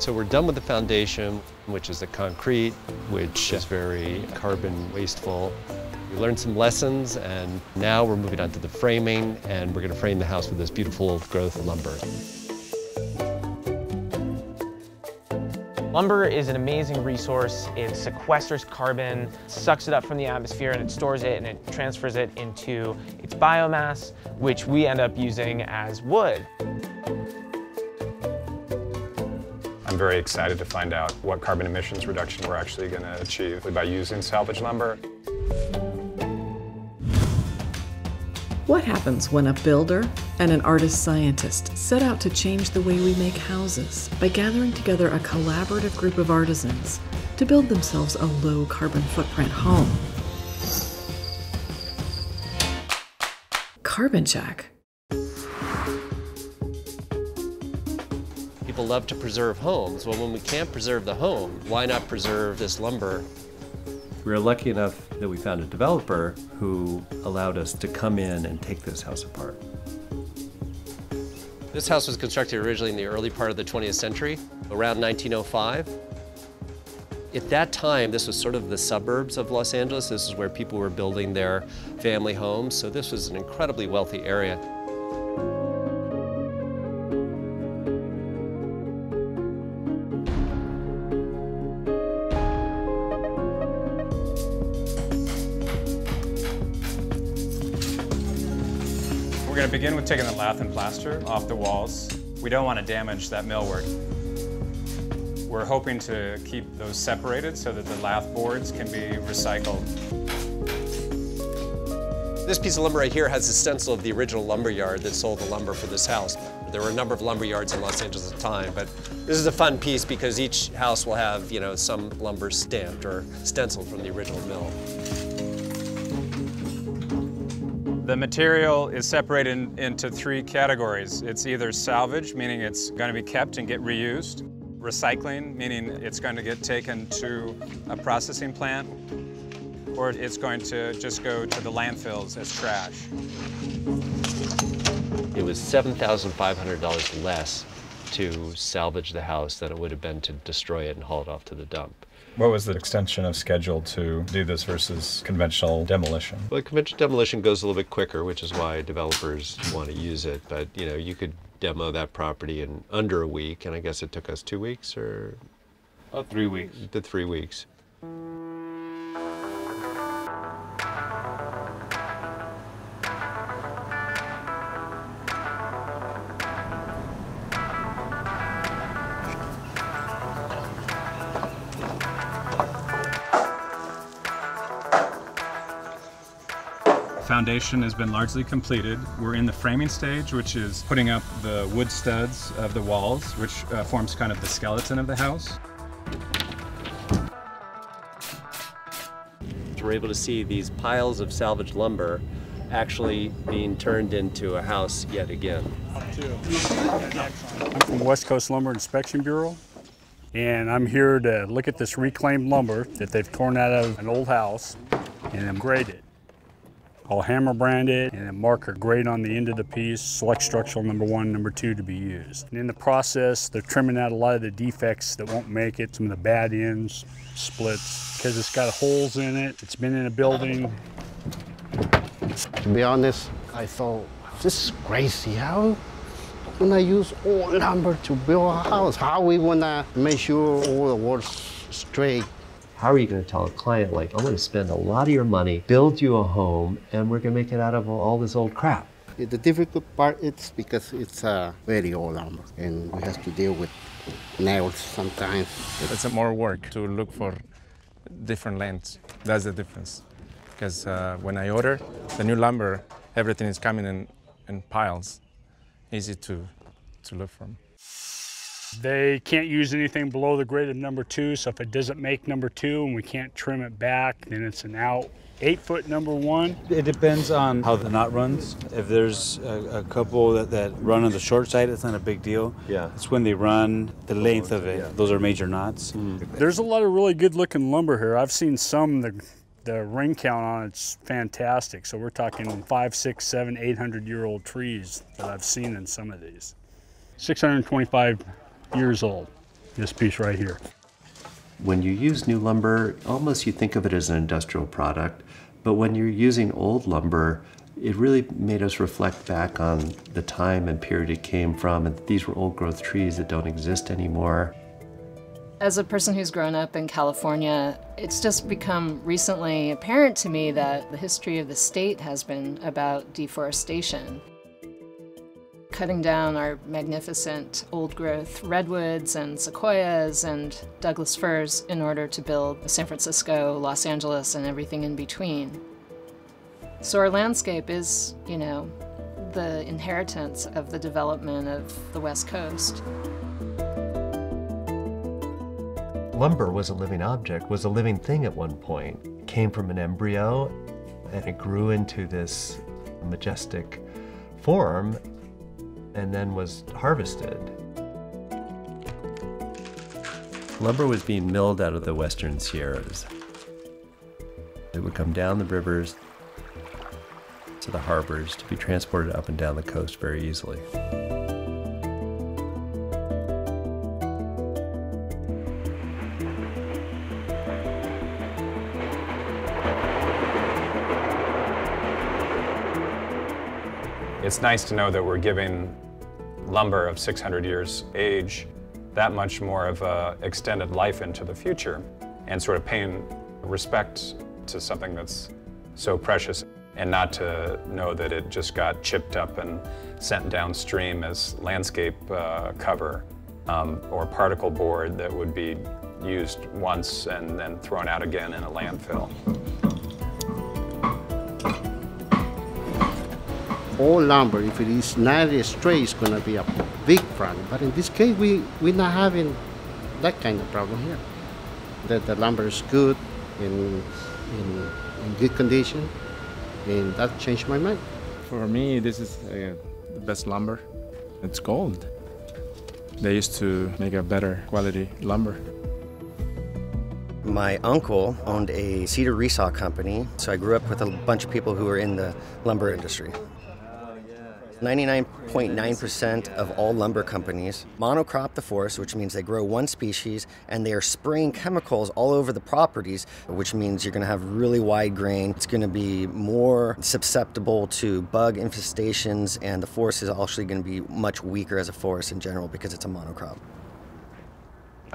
So we're done with the foundation, which is the concrete, which is very carbon wasteful. We learned some lessons, and now we're moving on to the framing, and we're going to frame the house with this beautiful growth lumber. Lumber is an amazing resource. It sequesters carbon, sucks it up from the atmosphere, and it stores it and it transfers it into its biomass, which we end up using as wood. I'm very excited to find out what carbon emissions reduction we're actually going to achieve by using salvage lumber. What happens when a builder and an artist-scientist set out to change the way we make houses by gathering together a collaborative group of artisans to build themselves a low carbon footprint home? Carbon Check. People love to preserve homes. Well, when we can't preserve the home, why not preserve this lumber? We were lucky enough that we found a developer who allowed us to come in and take this house apart. This house was constructed originally in the early part of the 20th century, around 1905. At that time, this was sort of the suburbs of Los Angeles. This is where people were building their family homes, so this was an incredibly wealthy area. We're going to begin with taking the lath and plaster off the walls. We don't want to damage that millwork. We're hoping to keep those separated so that the lath boards can be recycled. This piece of lumber right here has a stencil of the original lumber yard that sold the lumber for this house. There were a number of lumber yards in Los Angeles at the time, but this is a fun piece because each house will have, some lumber stamped or stenciled from the original mill. The material is separated into three categories. It's either salvage, meaning it's going to be kept and get reused. Recycling, meaning it's going to get taken to a processing plant. Or it's going to just go to the landfills as trash. It was $7,500 less to salvage the house than it would have been to destroy it and haul it off to the dump. What was the extension of schedule to do this versus conventional demolition? Well, conventional demolition goes a little bit quicker, which is why developers want to use it. But, you could demo that property in under a week, and I guess it took us 2 weeks or... About 3 weeks. Did 3 weeks. Foundation has been largely completed. We're in the framing stage, which is putting up the wood studs of the walls, which forms kind of the skeleton of the house. We're able to see these piles of salvaged lumber actually being turned into a house yet again. I'm from West Coast Lumber Inspection Bureau, and I'm here to look at this reclaimed lumber that they've torn out of an old house and then grade it. I'll hammer brand it and then mark a grade on the end of the piece, select structural number 1, number 2 to be used. And in the process, they're trimming out a lot of the defects that won't make it, some of the bad ends, splits, because it's got holes in it, it's been in a building. To be honest, I thought, this is crazy. How when I use old lumber to build a house, how we wanna make sure all the work's straight? How are you going to tell a client, like, I'm going to spend a lot of your money, build you a home, and we're going to make it out of all this old crap? The difficult part is because it's very old lumber, and we have to deal with nails sometimes. It's more work to look for different lengths. That's the difference. Because when I order the new lumber, everything is coming in piles. Easy to look from. They can't use anything below the grade of number 2, so if it doesn't make number 2 and we can't trim it back, then it's an out. 8-foot number 1. It depends on how the knot runs. If there's a couple that run on the short side, it's not a big deal. Yeah. It's when they run the length of it. Yeah. Those are major knots. There's a lot of really good looking lumber here. I've seen some, the ring count on it's fantastic. So we're talking 5, 6, 7, 800-year-old trees that I've seen in some of these. 625 years old. this piece right here. When you use new lumber, almost you think of it as an industrial product, but when you're using old lumber, it really made us reflect back on the time and period it came from, and these were old growth trees that don't exist anymore. As a person who's grown up in California, it's just become recently apparent to me that the history of the state has been about deforestation. Cutting down our magnificent old-growth redwoods and sequoias and Douglas firs in order to build San Francisco, Los Angeles, and everything in between. So our landscape is, you know, the inheritance of the development of the West Coast. Lumber was a living object, was a living thing at one point. It came from an embryo, and it grew into this majestic form, and then was harvested. Lumber was being milled out of the western Sierras. It would come down the rivers to the harbors to be transported up and down the coast very easily. It's nice to know that we're giving lumber of 600 years age that much more of a extended life into the future and sort of paying respect to something that's so precious, and not to know that it just got chipped up and sent downstream as landscape cover or particle board that would be used once and then thrown out again in a landfill. All lumber, if it is not straight, it's going to be a big problem. But in this case, we're not having that kind of problem here. The lumber is good, in good condition, and that changed my mind. For me, this is the best lumber. It's gold. They used to make a better quality lumber. My uncle owned a cedar resaw company, so I grew up with a bunch of people who were in the lumber industry. 99.9% of all lumber companies monocrop the forest, which means they grow one species, and they are spraying chemicals all over the properties, which means you're going to have really wide grain. It's going to be more susceptible to bug infestations, and the forest is actually going to be much weaker as a forest in general because it's a monocrop.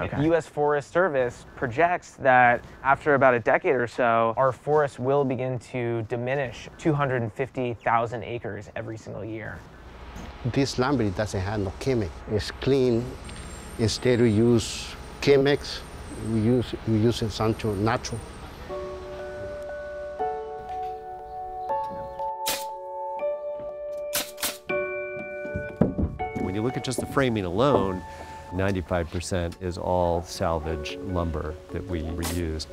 Okay. The U.S. Forest Service projects that after about a decade or so, our forests will begin to diminish 250,000 acres every single year. This lumber doesn't have no chemic. It's clean. Instead we use chemics, we use something natural. When you look at just the framing alone, 95% is all salvage lumber that we reused.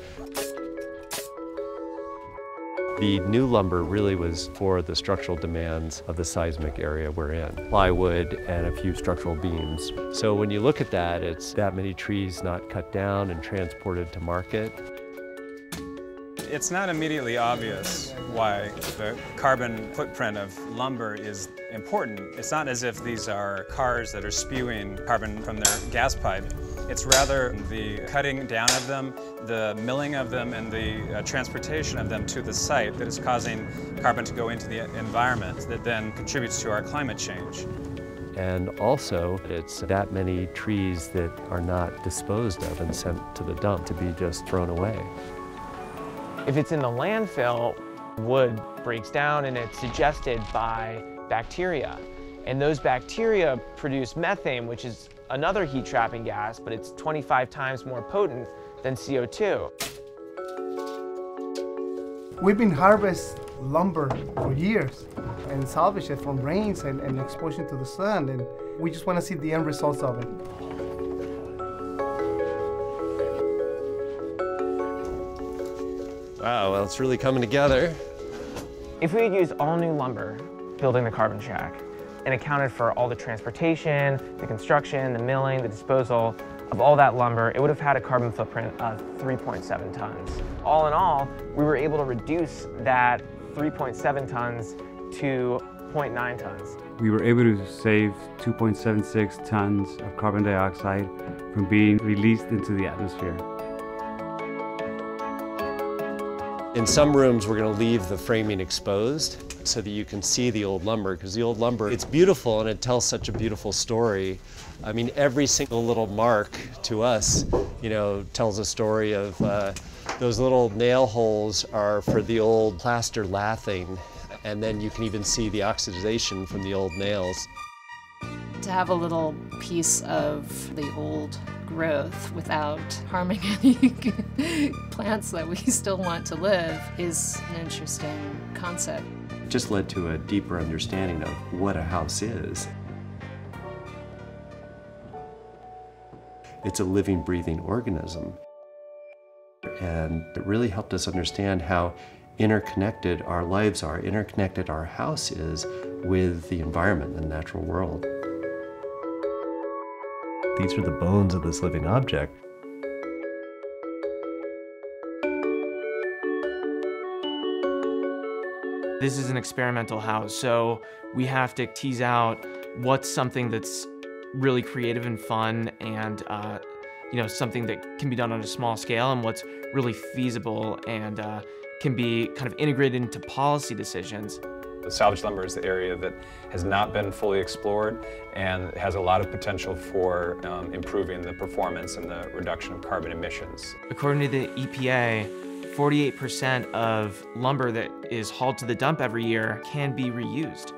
The new lumber really was for the structural demands of the seismic area we're in. Plywood and a few structural beams. So when you look at that, it's that many trees not cut down and transported to market. It's not immediately obvious why the carbon footprint of lumber is important. It's not as if these are cars that are spewing carbon from their gas pipe. It's rather the cutting down of them, the milling of them, and the transportation of them to the site that is causing carbon to go into the environment that then contributes to our climate change. And also, it's that many trees that are not disposed of and sent to the dump to be just thrown away. If it's in the landfill, wood breaks down and it's digested by bacteria. And those bacteria produce methane, which is another heat-trapping gas, but it's 25 times more potent than CO2. We've been harvesting lumber for years and salvage it from rains and exposure to the sun, and we just want to see the end results of it. Wow, well, it's really coming together. If we had used all new lumber building the carbon shack and accounted for all the transportation, the construction, the milling, the disposal of all that lumber, it would have had a carbon footprint of 3.7 tons. All in all, we were able to reduce that 3.7 tons to 4.9 tons. We were able to save 2.76 tons of carbon dioxide from being released into the atmosphere. In some rooms, we're going to leave the framing exposed so that you can see the old lumber, because the old lumber, it's beautiful and it tells such a beautiful story. I mean, every single little mark to us, you know, tells a story of those little nail holes are for the old plaster lathing, and then you can even see the oxidation from the old nails. To have a little piece of the old growth without harming any plants that we still want to live is an interesting concept. It just led to a deeper understanding of what a house is. It's a living, breathing organism. And it really helped us understand how interconnected our lives are, interconnected our house is with the environment and the natural world. These are the bones of this living object. This is an experimental house, so we have to tease out what's something that's really creative and fun and you know, something that can be done on a small scale, and what's really feasible and can be kind of integrated into policy decisions. Salvage lumber is the area that has not been fully explored and has a lot of potential for improving the performance and the reduction of carbon emissions. According to the EPA, 48% of lumber that is hauled to the dump every year can be reused.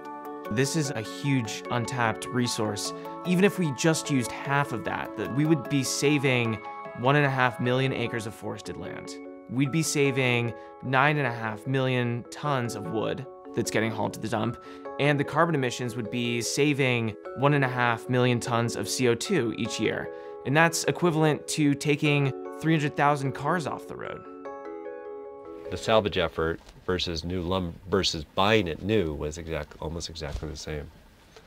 This is a huge untapped resource. Even if we just used half of that, we would be saving 1.5 million acres of forested land. We'd be saving 9.5 million tons of wood that's getting hauled to the dump, and the carbon emissions would be saving 1.5 million tons of CO2 each year. And that's equivalent to taking 300,000 cars off the road. The salvage effort versus new lumber versus buying it new was almost exactly the same.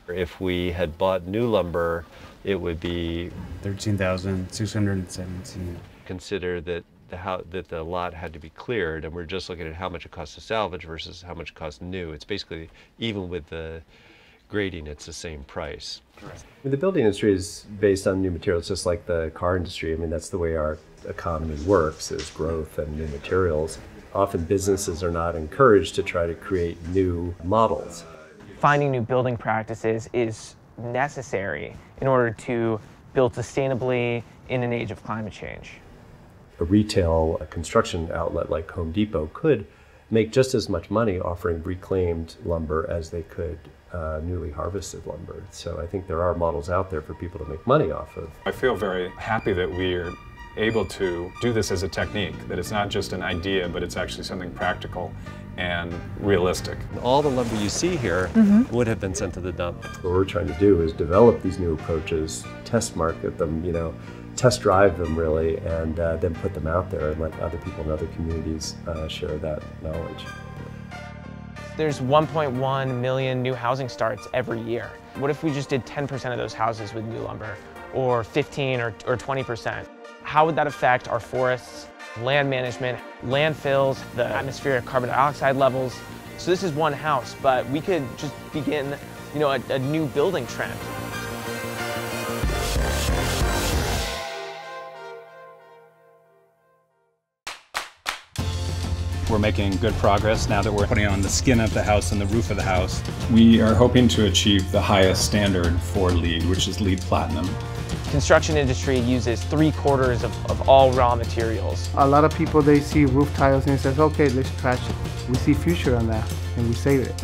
If we had bought new lumber, it would be $13,617. Consider that the lot had to be cleared, and we're just looking at how much it costs to salvage versus how much it costs new. It's basically, even with the grading, it's the same price. Correct. I mean, the building industry is based on new materials, just like the car industry. I mean, that's the way our economy works, is growth and new materials. Often businesses are not encouraged to try to create new models. Finding new building practices is necessary in order to build sustainably in an age of climate change. A retail construction outlet like Home Depot could make just as much money offering reclaimed lumber as they could newly harvested lumber. So I think there are models out there for people to make money off of. I feel very happy that we're able to do this as a technique, that it's not just an idea, but it's actually something practical and realistic. All the lumber you see here would have been sent to the dump. What we're trying to do is develop these new approaches, test market them, you know, test drive them really, and then put them out there and let other people in other communities share that knowledge. There's 1.1 million new housing starts every year. What if we just did 10% of those houses with new lumber, or 15 or 20%? How would that affect our forests, land management, landfills, the atmospheric carbon dioxide levels? So this is one house, but we could just begin, you know, a new building trend. We're making good progress now that we're putting on the skin of the house and the roof of the house. We are hoping to achieve the highest standard for LEED, which is LEED Platinum. Construction industry uses 3/4 of all raw materials. A lot of people, they see roof tiles and it says, okay, let's trash it. We see future on that and we save it.